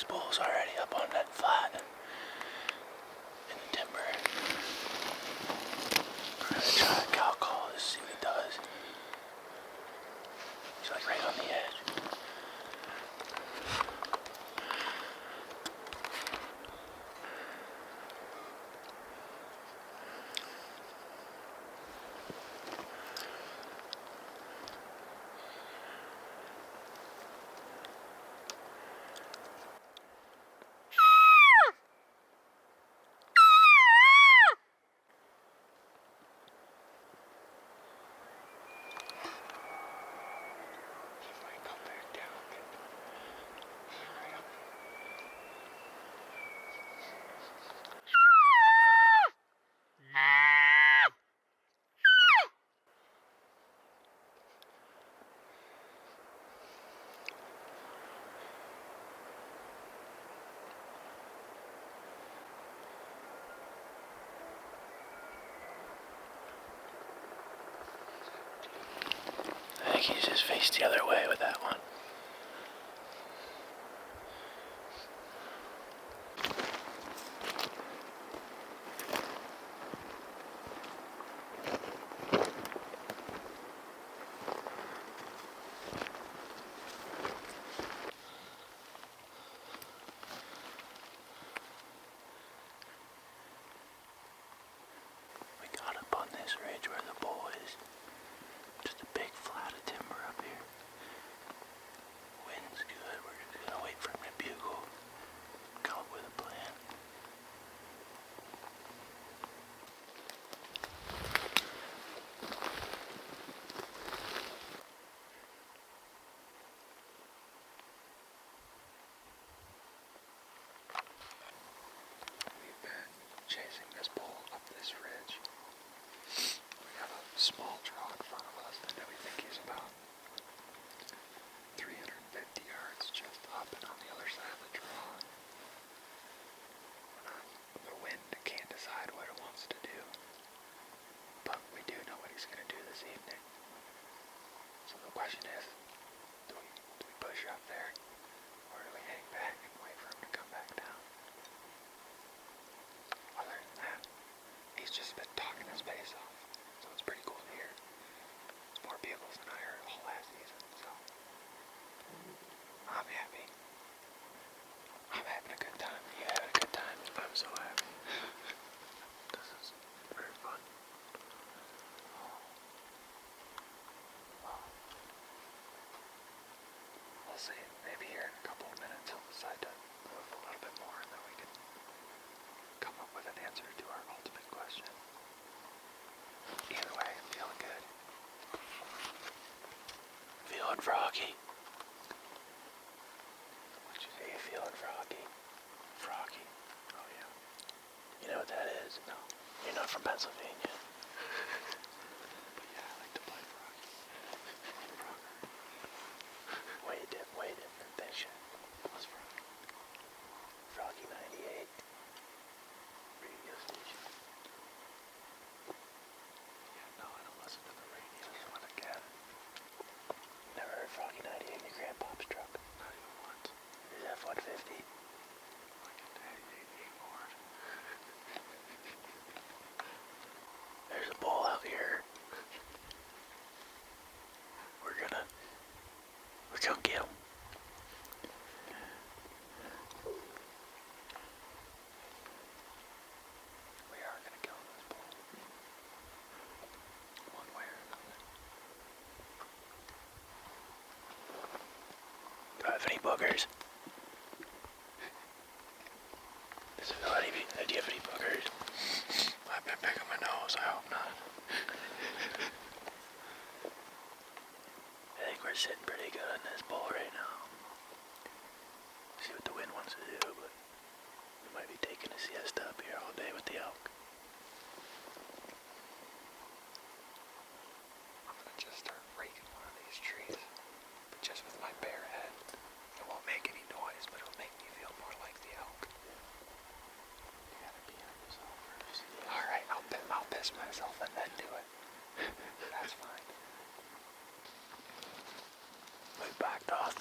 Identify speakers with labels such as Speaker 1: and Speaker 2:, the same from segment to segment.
Speaker 1: This bull's already up on that flat in the timber. We're gonna try a cow call to see what it does. He's like right on the edge. I think he's just faced the other way with that one. We got up on this ridge where the bull is. Just a big flat of timber up here. Wind's good. We're just gonna wait for him to bugle. Come up with a plan. We've been chasing this bull up this ridge. We have a small draw in front of us that we think he's about 350 yards just up and on the other side of the draw. The wind can't decide what it wants to do, but we do know what he's going to do this evening. So the question is, do we push up there, or do we hang back and wait for him to come back down? Other than that, he's just been talking his face off, so it's pretty cool to hear. It's more bugles than I heard all last season, so I'm happy. I'm having a good time. You having a good time? I'm so happy. This is very fun. Well, we'll see. Maybe here in a couple of minutes he'll decide to move a little bit more and then we can come up with an answer to our ultimate question. Either way, I'm feeling good. Feeling froggy. What'd you say? You feeling froggy? Froggy. Oh yeah. You know what that is? No. You're not from Pennsylvania. But yeah, I like to play froggy. Frogger. Way different than shit. What's froggy? Froggy 98. Radio station. Yeah, no, I don't listen to the radio. Just want to get it. Never heard Froggy 98 in your grandpa's truck. Not even once. His F-150. Like a daddy more. There's a bull out here. We're gonna get him. We are gonna kill this bull. One way or another. Do I have any boogers? Do you have any boogers? I've been picking my nose, I hope not. I think we're sitting pretty good on this bull right now. See what the wind wants to do, but we might be taking a siesta up here all day with the elk. I'm gonna just start raking one of these trees, but just with my bare head. It won't make any noise, but it'll make me feel more like the elk. You gotta be on yourself first. Yeah. Alright, I'll piss myself and then do it. That's fine. We backed off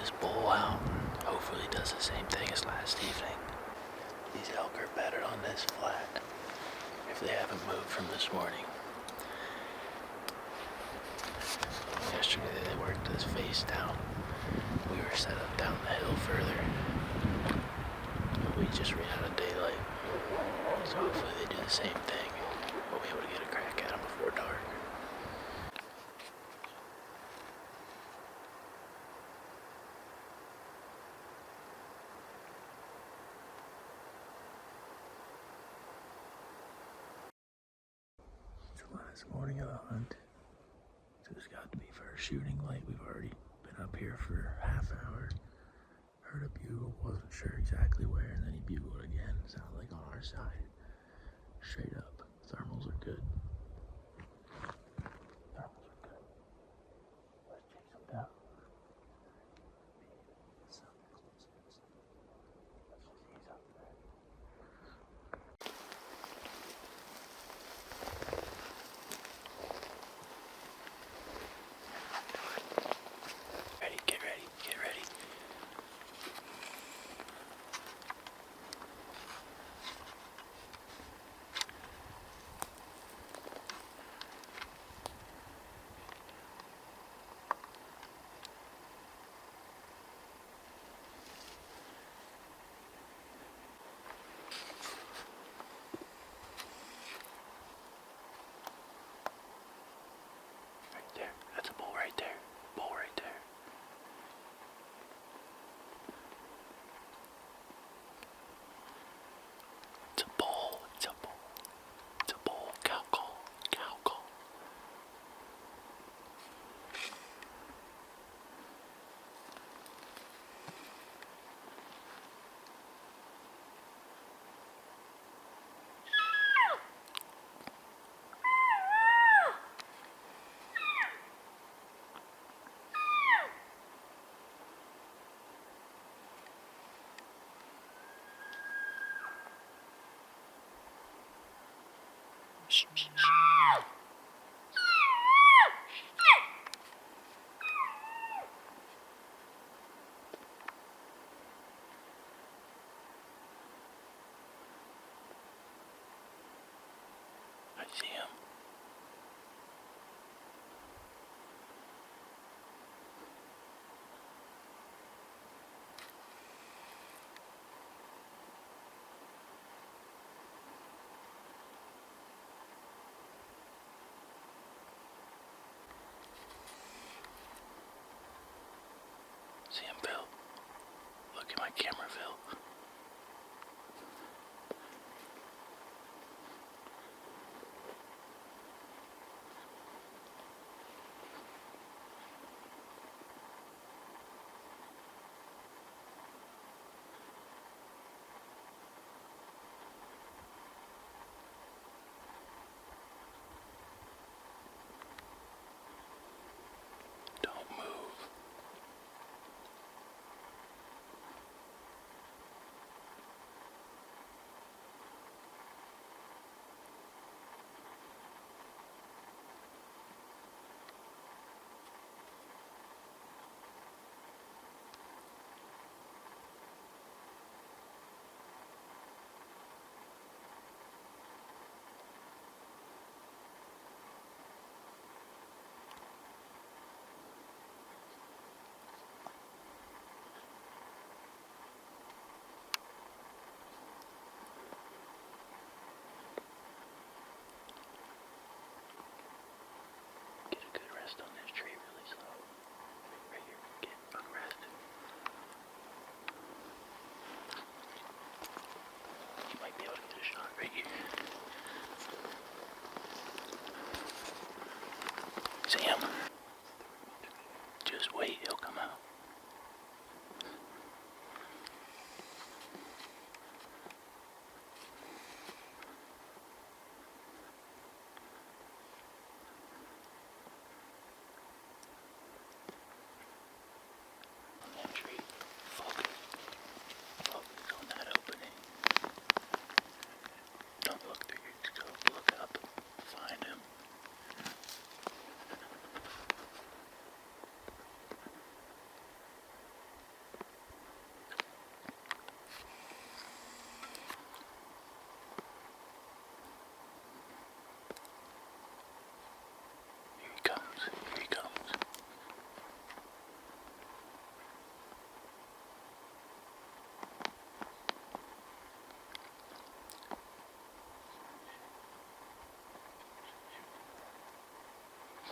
Speaker 1: this bull out. Hopefully he does the same thing as last evening. These elk are bedded on this flat if they haven't moved from this morning. Yesterday they worked this face down. We were set up down the hill further. But we just ran out of daylight. So hopefully they do the same thing. We'll be able to get a crack at them before dark. It's the last morning of the hunt. So it's got to be first shooting light. We've already been up here for half an hour. Heard a bugle, wasn't sure exactly where, and then he bugled again. Sounded like on our side. Straight up. Thermals are good. Thermals are good. Let's chase them down. Let's see he's up there. Ready, get ready, get ready. Right there, that's a bull right there. Bull right there. It's a bull, it's a bull. It's a bull, cow call, cow call. I see him. See him, Bill. Look at my camera, Phil. Don't move.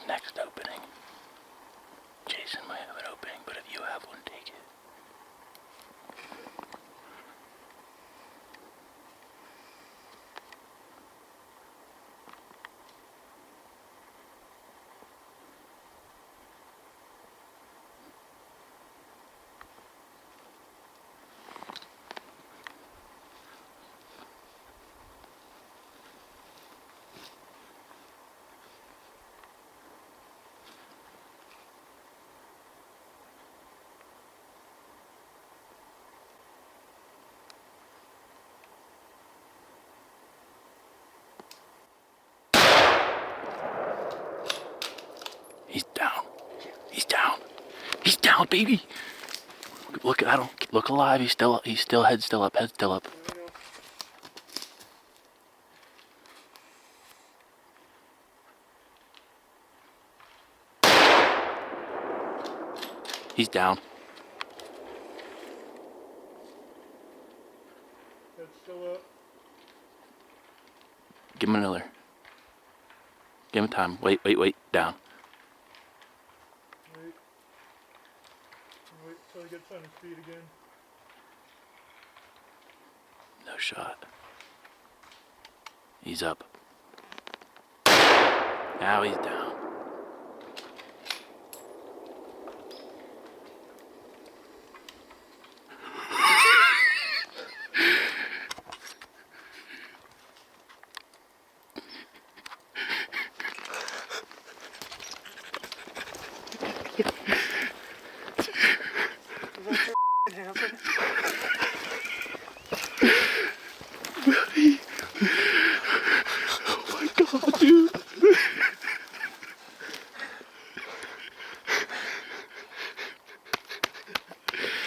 Speaker 1: next opening. Jason might have an opening, but if you have one, take it. He's down. He's down. He's down, baby. Look, I don't look alive. He's still head still up. He's down.
Speaker 2: Head still up.
Speaker 1: Give him another. Give him time. Wait. Down.
Speaker 2: Wait till he gets on his feet again.
Speaker 1: No shot. He's up. Now he's down. Oh my god, dude.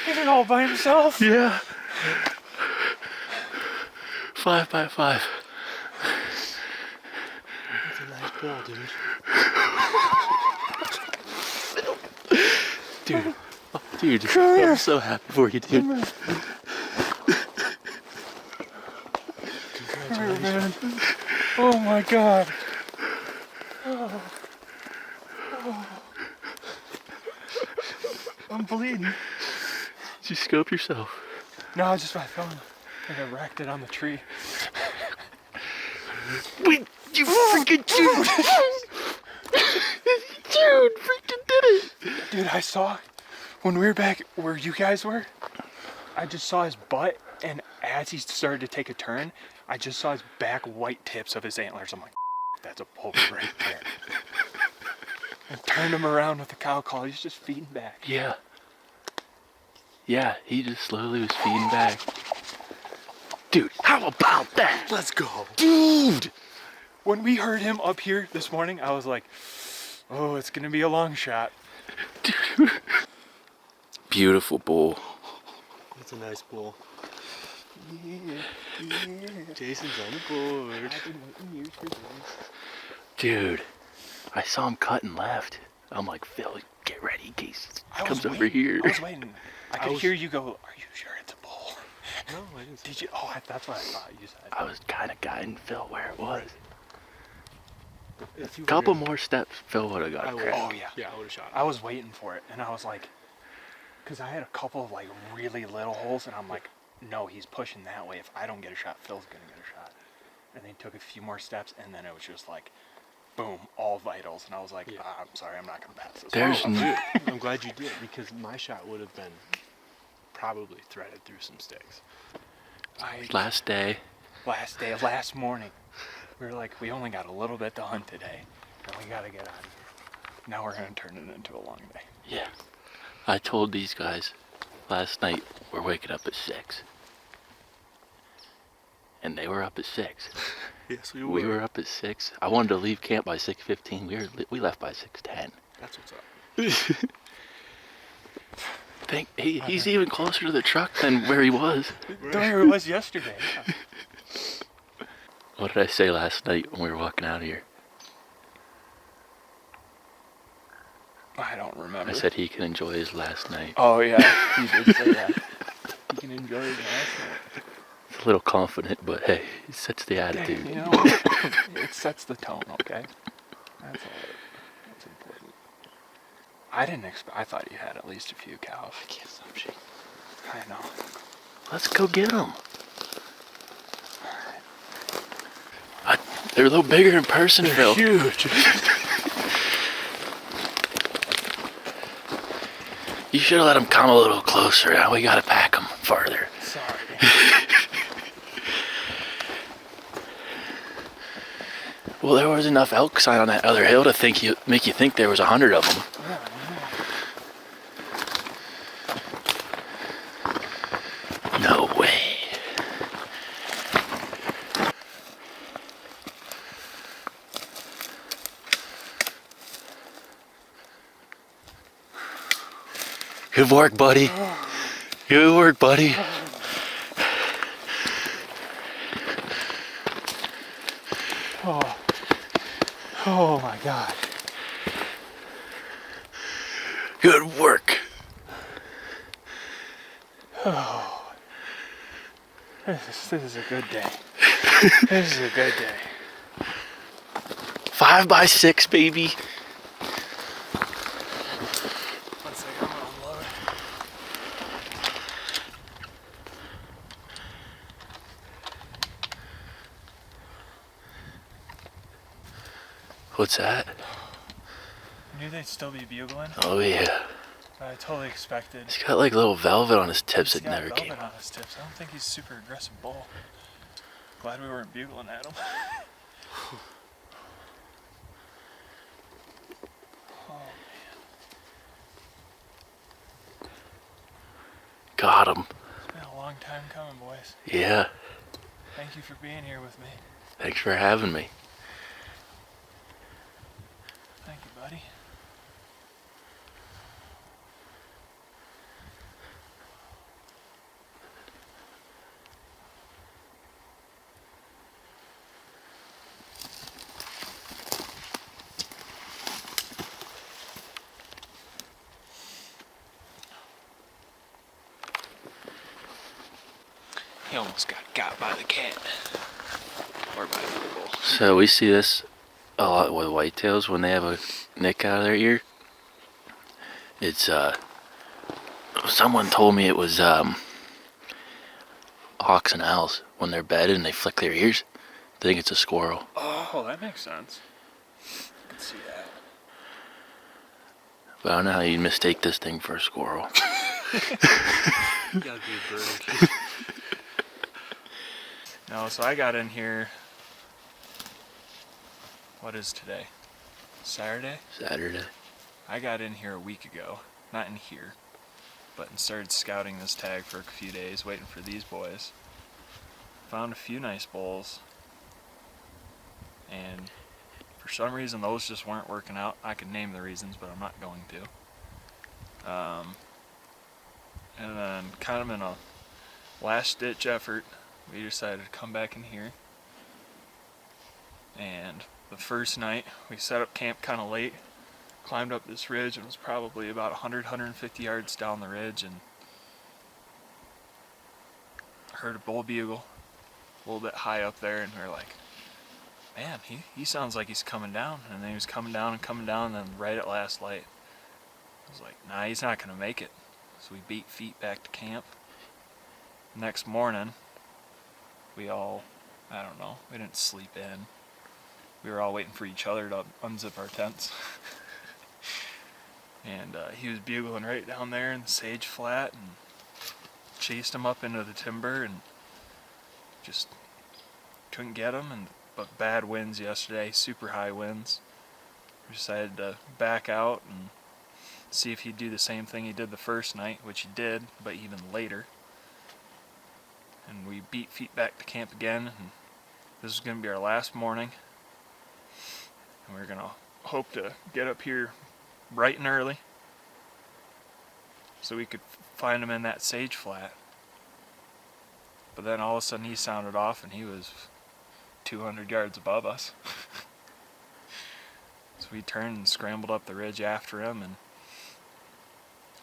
Speaker 2: He did it all by himself.
Speaker 1: Yeah. 5 by 5.
Speaker 3: That's a nice ball, dude.
Speaker 1: Dude, I'm so happy for you, dude.
Speaker 2: Come here, man. Oh my god. Oh. I'm bleeding.
Speaker 1: Did you scope yourself?
Speaker 2: No, I fell and I racked it on the tree.
Speaker 1: Wait, you freaking dude! Dude, freaking did it!
Speaker 2: Dude, I saw when we were back where you guys were, I just saw his butt, and as he started to take a turn, I just saw his back white tips of his antlers. I'm like, that's a bull right there. And turned him around with the cow call. He's just feeding back.
Speaker 1: Yeah. Yeah, he just slowly was feeding back. Dude, how about that?
Speaker 3: Let's go.
Speaker 1: Dude!
Speaker 2: When we heard him up here this morning, I was like, oh, it's gonna be a long shot.
Speaker 1: Dude. Beautiful bull.
Speaker 3: That's a nice bull. Jason's on the board.
Speaker 1: Dude, I saw him cutting left. I'm like, Phil, get ready in case
Speaker 2: I
Speaker 1: he
Speaker 2: was
Speaker 1: comes over
Speaker 2: waiting.
Speaker 1: here.
Speaker 2: I was waiting. I could hear you go, are you sure it's a bull?
Speaker 3: No, I didn't see
Speaker 2: Did you? Oh, that's what I thought you said.
Speaker 1: I was kind of guiding Phil where it was.
Speaker 3: If you
Speaker 1: A couple
Speaker 3: were-
Speaker 1: more steps, Phil would have got
Speaker 3: I
Speaker 1: a
Speaker 3: would.
Speaker 1: crack.
Speaker 2: Oh, yeah.
Speaker 3: Yeah, I would have shot.
Speaker 2: I was waiting for it, and I was like, because I had a couple of like really little holes, and I'm like, no, he's pushing that way. If I don't get a shot, Phil's gonna get a shot. And then he took a few more steps, and then it was just like, boom, all vitals, and I was like,
Speaker 3: Yeah.
Speaker 2: I'm sorry, I'm not gonna pass this.
Speaker 1: There's
Speaker 3: I'm
Speaker 1: no,
Speaker 3: good. I'm glad you did, because my shot would have been probably threaded through some sticks.
Speaker 1: last day.
Speaker 2: Last morning, we were like, we only got a little bit to hunt today, and we gotta get out of here. Now we're gonna turn it into a long day.
Speaker 1: Yeah. I told these guys last night we're waking up at 6. And they were up at 6.
Speaker 3: Yes, we
Speaker 1: We were up at 6. I wanted to leave camp by 6:15. We left by 6:10.
Speaker 3: That's what's up.
Speaker 1: He's even closer to the truck than where he was.
Speaker 2: There it was yesterday.
Speaker 1: What did I say last night when we were walking out of here?
Speaker 2: I don't remember.
Speaker 1: I said he can enjoy his last night.
Speaker 2: Oh yeah, you did say that. You can enjoy it last
Speaker 1: It's a little confident, but hey, it sets the
Speaker 2: night.
Speaker 1: attitude.
Speaker 2: You know, it sets the tone, okay? That's all. That's a I didn't expect. I thought you had at least a few cows.
Speaker 3: I can't stop shaking.
Speaker 2: I know.
Speaker 1: Let's go get them. They're a little bigger in person, Phil.
Speaker 2: Huge.
Speaker 1: You should have let them come a little closer. Now we gotta pack them farther.
Speaker 2: Sorry.
Speaker 1: Well, there was enough elk sign on that other hill to make you think there was 100 of them. No way. Good work, buddy. Good work, buddy.
Speaker 2: Oh my God.
Speaker 1: Good work.
Speaker 2: This is a good day. This is a good day.
Speaker 1: 5x6, baby.
Speaker 2: One second, I'm gonna unload.
Speaker 1: What's that?
Speaker 2: I knew they'd still be bugling,
Speaker 1: Oh yeah.
Speaker 2: but I totally expected.
Speaker 1: He's got like little velvet on his tips
Speaker 2: He's
Speaker 1: that
Speaker 2: got
Speaker 1: never
Speaker 2: velvet
Speaker 1: came
Speaker 2: on
Speaker 1: out.
Speaker 2: his tips. I don't think he's a super aggressive bull. Glad we weren't bugling at him.
Speaker 1: Got him.
Speaker 2: It's been a long time coming, boys.
Speaker 1: Yeah.
Speaker 2: Thank you for being here with me.
Speaker 1: Thanks for having me.
Speaker 2: Thank you, buddy. He almost got by the cat. Or by the bull.
Speaker 1: So we see this a lot with whitetails when they have a nick out of their ear. It's someone told me it was hawks and owls when they're bedded and they flick their ears. They think it's a squirrel.
Speaker 2: Oh, that makes sense. I can see that.
Speaker 1: But I don't know how you mistake this thing for a squirrel.
Speaker 3: You gotta be a bird.
Speaker 2: No, so I got in here. What is today? Saturday?
Speaker 1: Saturday.
Speaker 2: I got in here a week ago. Not in here, but started scouting this tag for a few days, waiting for these boys. Found a few nice bulls. And for some reason, those just weren't working out. I could name the reasons, but I'm not going to. And then, kind of in a last-ditch effort, we decided to come back in here. And the first night, we set up camp kind of late, climbed up this ridge, and was probably about 150 yards down the ridge, and heard a bull bugle a little bit high up there, and we were like, man, he sounds like he's coming down. And then he was coming down, and then right at last light, I was like, nah, he's not going to make it. So we beat feet back to camp. Next morning, we all, I don't know, we didn't sleep in. We were all waiting for each other to unzip our tents. And he was bugling right down there in the sage flat, and chased him up into the timber, and just couldn't get him. But bad winds yesterday, super high winds. We decided to back out and see if he'd do the same thing he did the first night, which he did, but even later. And we beat feet back to camp again, and this is going to be our last morning. And we're going to hope to get up here bright and early so we could find him in that sage flat. But then all of a sudden he sounded off, and he was 200 yards above us. So we turned and scrambled up the ridge after him, and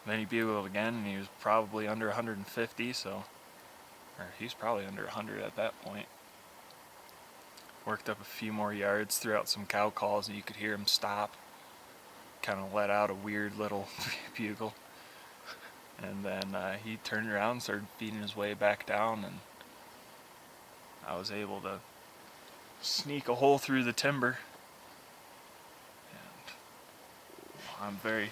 Speaker 2: then he bugled again, and he was probably under 150, or he's probably under 100 at that point. Worked up a few more yards, threw out some cow calls, and you could hear him stop, kind of let out a weird little bugle. And then he turned around and started feeding his way back down, and I was able to sneak a hole through the timber. And I'm very,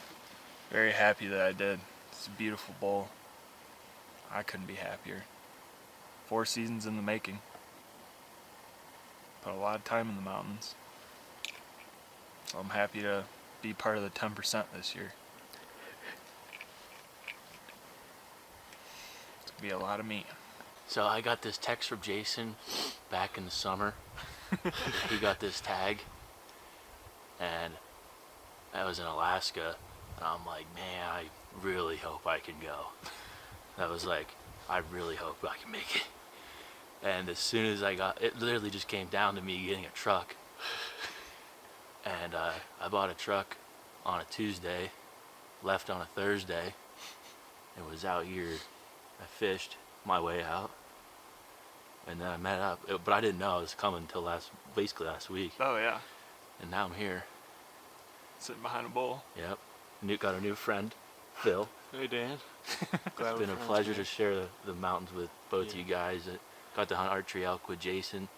Speaker 2: very happy that I did. It's a beautiful bull. I couldn't be happier. 4 seasons in the making. Put a lot of time in the mountains. So I'm happy to be part of the 10% this year. It's gonna be a lot of meat.
Speaker 1: So I got this text from Jason back in the summer. He got this tag, and that was in Alaska. And I'm like, man, I really hope I can go. That was like, I really hope I can make it. And as soon as I got, it literally just came down to me getting a truck. And I bought a truck on a Tuesday, left on a Thursday, and was out here. I fished my way out, and then I met up, but I didn't know I was coming until basically last week.
Speaker 2: Oh yeah,
Speaker 1: And now I'm here.
Speaker 2: sitting behind a bull.
Speaker 1: Yep. Got a new friend, Phil.
Speaker 3: Hey, Dan.
Speaker 1: It's been a pleasure to share the mountains with both of you guys. I got to hunt archery elk with Jason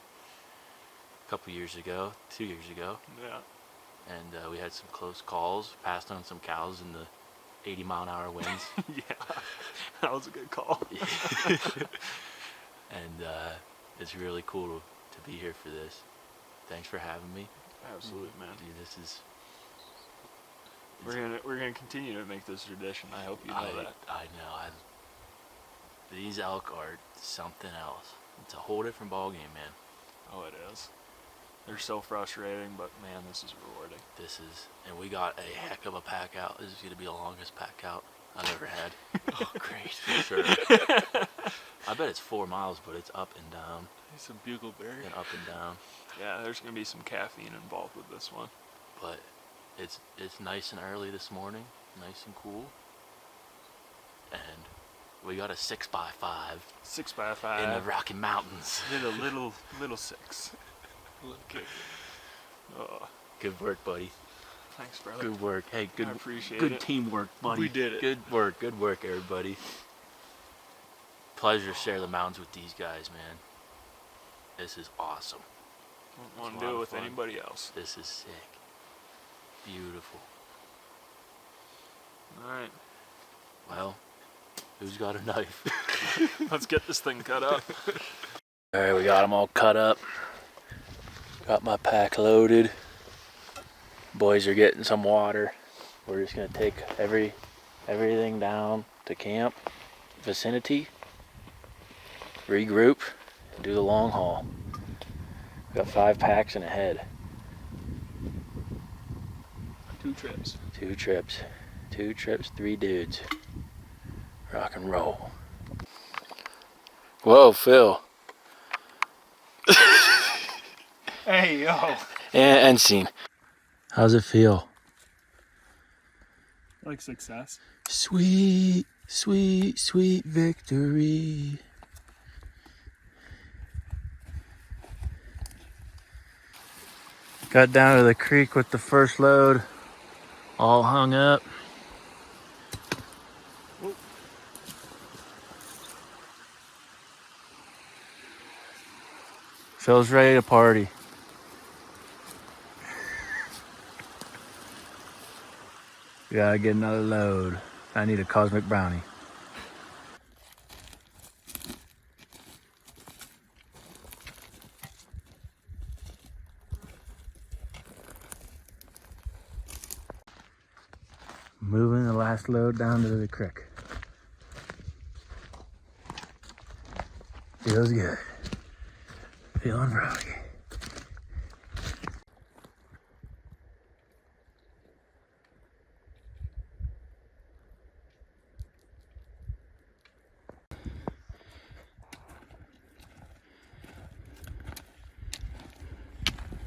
Speaker 1: a couple years ago, 2 years ago.
Speaker 2: Yeah.
Speaker 1: And we had some close calls, passed on some cows in the 80-mile-an-hour winds.
Speaker 2: Yeah, that was a good call.
Speaker 1: And it's really cool to be here for this. Thanks for having me.
Speaker 2: Absolutely, man.
Speaker 1: Dude, this is...
Speaker 2: We're gonna continue to make this tradition. I hope you know that.
Speaker 1: I know. These elk are something else. It's a whole different ballgame, man.
Speaker 2: Oh, it is. They're so frustrating, but man, this is rewarding.
Speaker 1: And we got a heck of a pack out. This is gonna be the longest pack out I've ever had. Oh, great, for sure. I bet it's 4 miles, but it's up and down.
Speaker 3: It's a bugleberry.
Speaker 1: And up and down.
Speaker 2: Yeah, there's gonna be some caffeine involved with this one.
Speaker 1: But it's nice and early this morning, nice and cool. And we got a 6x5
Speaker 2: 6x5
Speaker 1: in the Rocky Mountains.
Speaker 2: Did a little 6.
Speaker 3: Okay.
Speaker 2: Oh,
Speaker 1: Good work, buddy.
Speaker 2: thanks, brother.
Speaker 1: Good work. Hey, good
Speaker 2: I appreciate
Speaker 1: good
Speaker 2: it.
Speaker 1: teamwork, buddy.
Speaker 2: We did it.
Speaker 1: Good work, everybody. Pleasure to share the mountains with these guys, man. This is awesome.
Speaker 2: Don't want
Speaker 3: It's
Speaker 2: to
Speaker 3: a
Speaker 2: do
Speaker 3: lot
Speaker 2: it
Speaker 3: of
Speaker 2: with
Speaker 3: fun.
Speaker 2: anybody else.
Speaker 1: This is sick. Beautiful.
Speaker 2: All right,
Speaker 1: Well, who's got a knife?
Speaker 2: let's get this thing cut up.
Speaker 1: All right, we got them all cut up. Got my pack loaded. Boys are getting some water. We're just gonna take everything down to camp vicinity, regroup, and do the long haul. Got 5 packs and a head.
Speaker 2: 2 trips.
Speaker 1: 2 trips. 2 trips, 3 dudes. Rock and roll. Whoa, Phil.
Speaker 2: Hey, yo.
Speaker 1: And scene. How's it feel?
Speaker 2: Like success.
Speaker 1: Sweet, sweet, sweet victory. Got down to the creek with the first load, all hung up. Phil's ready to party. We gotta get another load. I need a cosmic brownie. Moving the last load down to the creek. Feels good. Feeling froggy.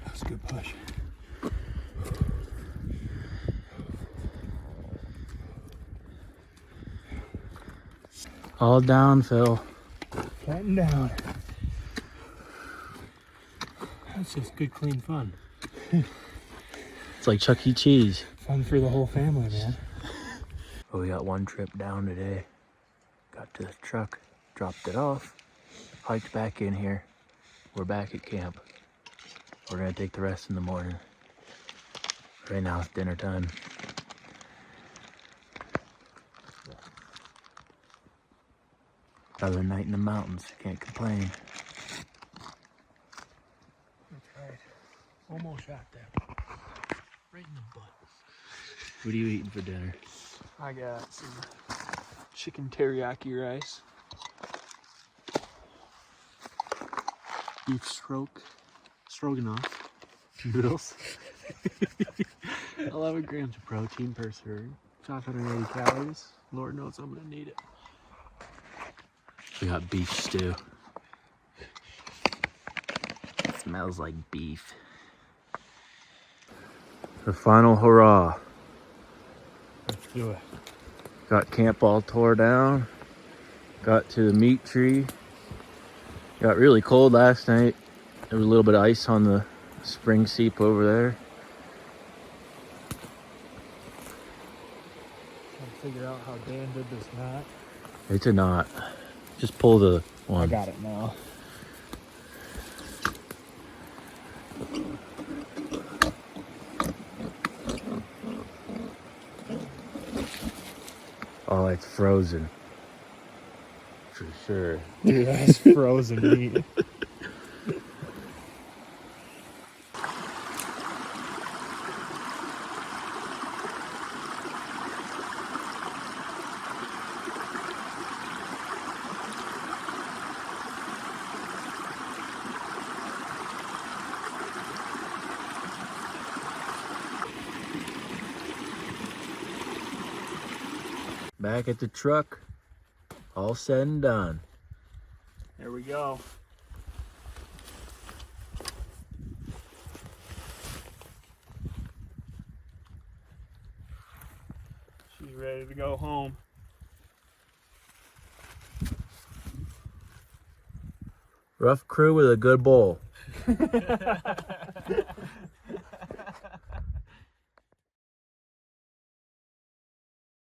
Speaker 2: That's a good push.
Speaker 1: All down, Phil.
Speaker 2: Flatten down.
Speaker 3: That's just good, clean fun.
Speaker 1: It's like Chuck E. Cheese.
Speaker 2: Fun for the whole family, man.
Speaker 1: Well, we got one trip down today. Got to the truck, dropped it off, hiked back in here. We're back at camp. We're gonna take the rest in the morning. Right now it's dinner time. Another night in the mountains, can't complain.
Speaker 2: That's right. Almost got there.
Speaker 3: Right in the butt.
Speaker 1: What are you eating for dinner?
Speaker 2: I got some chicken teriyaki rice, beef
Speaker 3: Stroganoff. Noodles. 11 grams of protein per serving. 580 calories. Lord knows I'm gonna need it.
Speaker 1: We got beef stew. Smells like beef. The final hurrah.
Speaker 2: Let's do it.
Speaker 1: Got camp all tore down. Got to the meat tree. Got really cold last night. There was a little bit of ice on the spring seep over there.
Speaker 2: Trying to figure out how Dan did this knot.
Speaker 1: It's a knot. Just pull the one.
Speaker 2: I got it now.
Speaker 1: Oh, it's frozen. For sure.
Speaker 2: Dude, that's frozen meat.
Speaker 1: Back at the truck. All said and done.
Speaker 2: There we go. She's ready to go home.
Speaker 1: Rough crew with a good bowl.